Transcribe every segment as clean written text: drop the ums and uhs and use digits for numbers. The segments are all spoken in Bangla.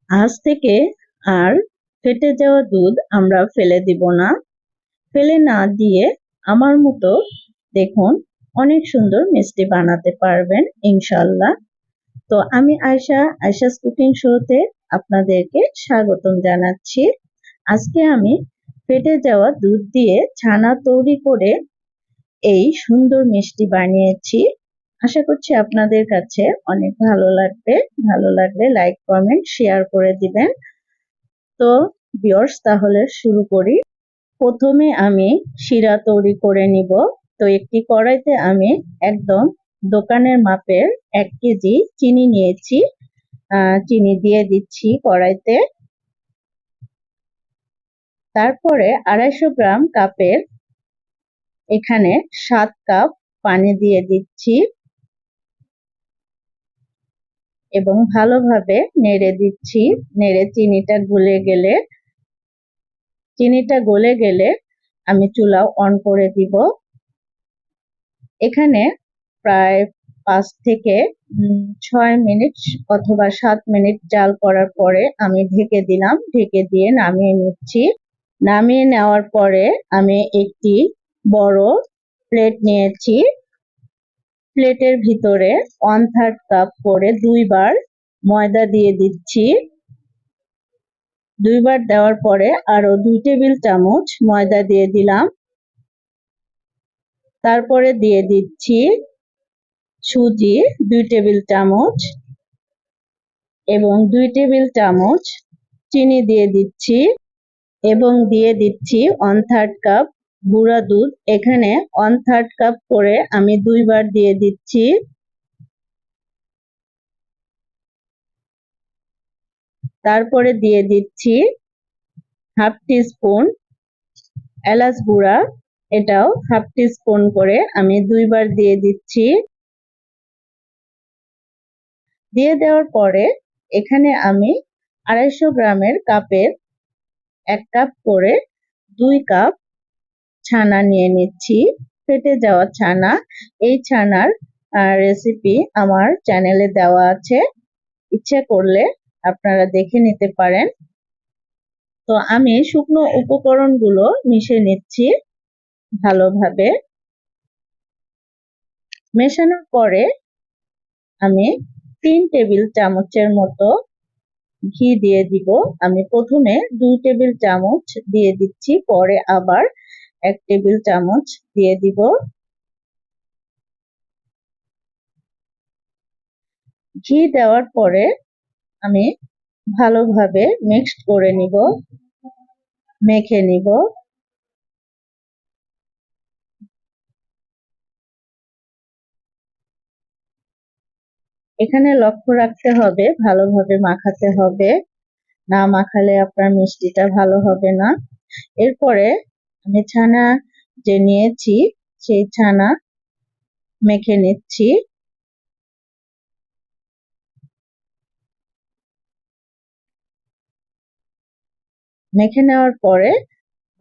আজ থেকে আর ফেটে যাওয়া দুধ আমরা ফেলে দিব না। ফেলে না দিয়ে আমার মতো দেখুন অনেক সুন্দর মিষ্টি বানাতে পারবেন ইনশাল্লাহ। তো আমি আয়শাস কুকিং শোতে আপনাদেরকে স্বাগতম জানাচ্ছি। আজকে আমি ফেটে যাওয়া দুধ দিয়ে ছানা তৈরি করে এই সুন্দর মিষ্টি বানিয়েছি। আশা করছি আপনাদের কাছে অনেক ভালো লাগবে। ভালো লাগলে লাইক, কমেন্ট, শেয়ার করে দিবেন। তো ভিউয়ার্স, তাহলে শুরু করি। প্রথমে আমি শিরা তৈরি করে নিব। তো একটি কড়াইতে আমি একদম দোকানের মাপের 1 কেজি চিনি নিয়েছি। চিনি দিয়ে দিচ্ছি কড়াইতে। তারপরে 250 গ্রাম কাপের এখানে 7 কাপ পানি দিয়ে দিচ্ছি এবং ভালোভাবে নেড়ে দিচ্ছি। নেড়ে চিনিটা গলে গেলে আমি চুলা অন করে দিব। এখানে প্রায় 5 থেকে 6 মিনিট অথবা 7 মিনিট জাল করার পরে আমি ঢেকে দিলাম। ঢেকে দিয়ে নামিয়ে নিচ্ছি। নামিয়ে নেওয়ার পরে আমি একটি বড় প্লেট নিয়েছি। প্লেটের ভিতরে 1/3 কাপ করে 2 বার ময়দা দিয়ে দিচ্ছি। 2 বার দেওয়ার পরে আরো 2 টেবিল চামচ ময়দা দিয়ে দিলাম। তারপরে দিয়ে দিচ্ছি সুজি 2 টেবিল চামচ এবং 2 টেবিল চামচ চিনি দিয়ে দিচ্ছি এবং দিয়ে দিচ্ছি 1/3 কাপ গুঁড়া দুধ। এখানে 1/3 কাপ করে আমি 2 বার দিয়ে দিচ্ছি। তারপরে দিয়ে দিচ্ছি হাফ টিস্পুন এলাচ গুঁড়া। এটাও হাফ টিস্পুন করে আমি 2 বার দিয়ে দিচ্ছি। দিয়ে দেওয়ার পরে এখানে আমি 250 গ্রামের কাপের 1 কাপ করে 2 কাপ ছানা নিয়ে নিচ্ছি। ফেটে যাওয়া ছানা। এই ছানার রেসিপি আমার চ্যানেলে দেওয়া আছে, ইচ্ছা করলে আপনারা দেখে নিতে পারেন। তো আমি শুকনো উপকরণগুলো মিশিয়ে নিচ্ছি ভালোভাবে। মেশানোর পরে আমি 3 টেবিল চামচের মতো ঘি দিয়ে দিব। আমি প্রথমে 2 টেবিল চামচ দিয়ে দিচ্ছি, পরে আবার 1 টেবিল চামচ দিয়ে দিব। ঘি দেওয়ার পরে আমি ভালোভাবে মিক্সড করে নিব, মেখে নিব। এখানে লক্ষ্য রাখতে হবে, ভালোভাবে মাখাতে হবে। না মাখালে আপনার মিষ্টিটা ভালো হবে না। এরপরে আমি ছানা যে নিয়েছি সেই ছানা মেখে নিচ্ছি। মেখে নেওয়ার পরে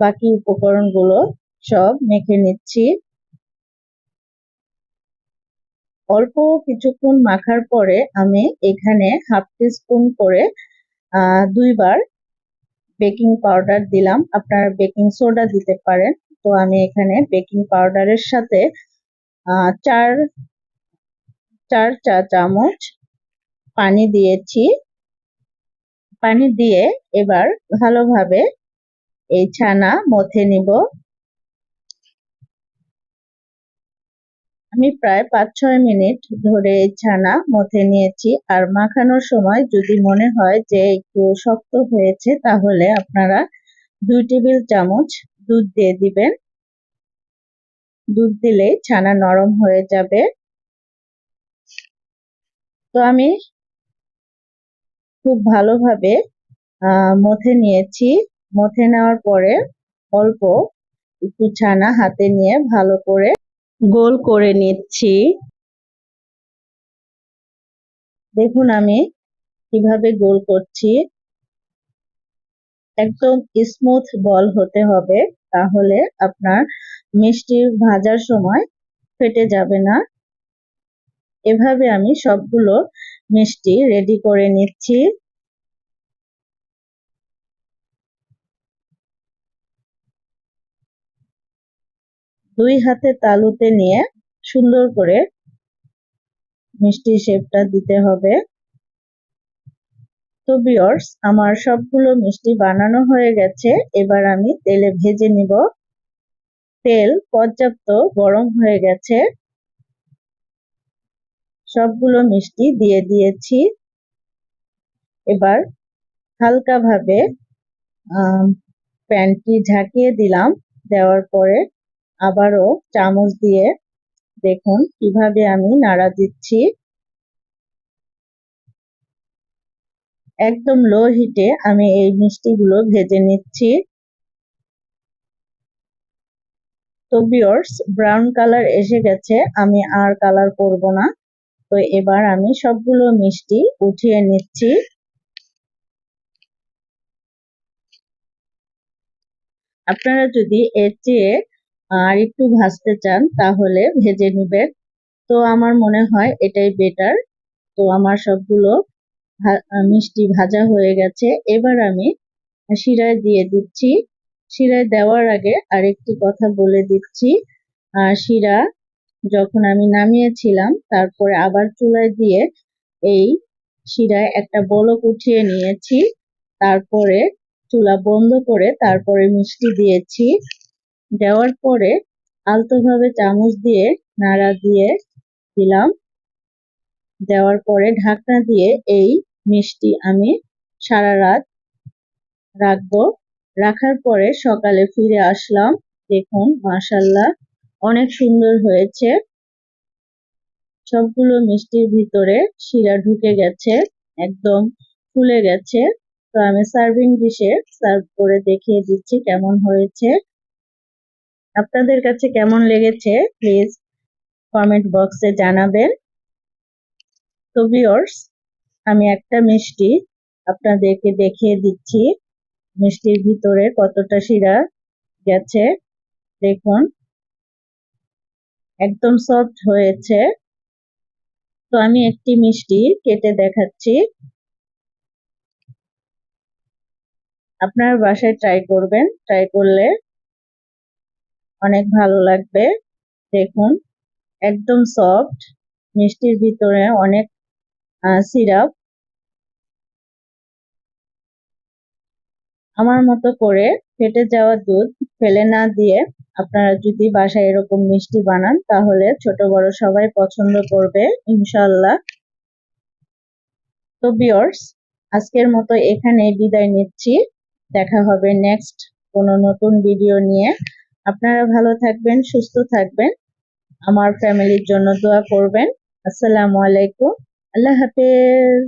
বাকি উপকরণগুলো সব মেখে নিচ্ছি। অল্প কিছুক্ষণ মাখার পরে আমি এখানে হাফ টিস্পুন করে 2 বার বেকিং পাউডার দিলাম। আপনারা বেকিং সোডা দিতে পারেন। তো আমি এখানে বেকিং পাউডারের সাথে 4 চা চামচ পানি দিয়েছি। পানি দিয়ে এবার ভালোভাবে এই ছানা মথে নিব। আমি প্রায় 5-6 মিনিট ধরে এই ছানা মথে নিয়েছি। আর মাখানোর সময় যদি মনে হয় যে একটু শক্ত হয়েছে, তাহলে আপনারা 2 টেবিল চামচ দুধ দিয়ে দিবেন। দুধ দিলে ছানা নরম হয়ে যাবে। তো আমি খুব ভালোভাবে মথে নিয়েছি। মথে নেওয়ার পরে অল্প একটু ছানা হাতে নিয়ে ভালো করে গোল করে নিচ্ছি। দেখুন আমি কিভাবে গোল করছি। একদম স্মুথ বল হতে হবে, তাহলে আপনার মিষ্টি ভাজার সময় ফেটে যাবে না। এভাবে আমি সবগুলো মিষ্টি রেডি করে নিচ্ছি। 2 হাতে তালুতে নিয়ে সুন্দর করে মিষ্টির শেপটা দিতে হবে। তো ভিউয়ার্স, আমার সবগুলো মিষ্টি বানানো হয়ে গেছে। এবার আমি তেলে ভেজে নিব। তেল পর্যাপ্ত গরম হয়ে গেছে। সবগুলো মিষ্টি দিয়ে দিয়েছি। এবার হালকাভাবে প্যানটি ঝাঁকিয়ে দিলাম। দেওয়ার পরে আবারও চামচ দিয়ে দেখুন কিভাবে আমি নাড়া দিচ্ছি। একদম লো হিটে আমি এই মিষ্টিগুলো ভেজে নিচ্ছি। তো ভিউয়ার্স, ব্রাউন কালার এসে গেছে, আমি আর কালার করব না। তো এবার আমি সবগুলো মিষ্টি উঠিয়ে নিচ্ছি। আপনারা যদি এর চেয়ে আর একটু ভাজতে চান তাহলে ভেজে নিবেন। তো আমার মনে হয় এটাই বেটার। তো আমার সবগুলো মিষ্টি ভাজা হয়ে গেছে। এবার আমি শিরায় দিয়ে দিচ্ছি। শিরায় দেওয়ার আগে আরেকটি কথা বলে দিচ্ছি, শিরা যখন আমি নামিয়েছিলাম তারপরে আবার চুলায় দিয়ে এই শিরায় একটা বলক উঠিয়ে নিয়েছি। তারপরে চুলা বন্ধ করে তারপরে মিষ্টি দিয়েছি। দেওয়ার পরে আলতোভাবে চামচ দিয়ে নাড়া দিয়ে দিলাম। দেওয়ার পরে ঢাকনা দিয়ে এই মিষ্টি আমি সারা রাত রাখবো। রাখার পরে সকালে ফিরে আসলাম। দেখুন মাশাআল্লাহ অনেক সুন্দর হয়েছে। সবগুলো মিষ্টির ভিতরে শিরা ঢুকে গেছে, একদম ফুলে গেছে। তো আমি সার্ভিং ডিশে সার্ভ করে দেখিয়ে দিচ্ছি কেমন হয়েছে। আপনাদের কাছে কেমন লেগেছে প্লিজ কমেন্ট বক্সে জানাবেন। তো ভিউয়ার্স, আমি একটা মিষ্টি আপনাদেরকে দেখিয়ে দিচ্ছি মিষ্টির ভিতরে কতটা শিরা গেছে। দেখুন একদম সফট হয়েছে। তো আমি একটি মিষ্টি কেটে দেখাচ্ছি। আপনার বাসায় ট্রাই করবেন, ট্রাই করলে অনেক ভালো লাগবে। দেখুন একদম সফট, মিষ্টির ভিতরে অনেক সিরাপ। আমার মতো করে ফেটে যাওয়া দুধ ফেলে না দিয়ে আপনারা যদি বাসায় এরকম মিষ্টি বানান তাহলে ছোট বড় সবাই পছন্দ করবে ইনশাআল্লাহ। তো ভিউয়ার্স, আজকের মতো এখানে বিদায় নিচ্ছি। দেখা হবে নেক্সট কোনো নতুন ভিডিও নিয়ে। আপনারা ভালো থাকবেন, সুস্থ থাকবেন, আমার ফ্যামিলির জন্য দোয়া করবেন। আসসালামু আলাইকুম, আল্লাহ হাফেজ।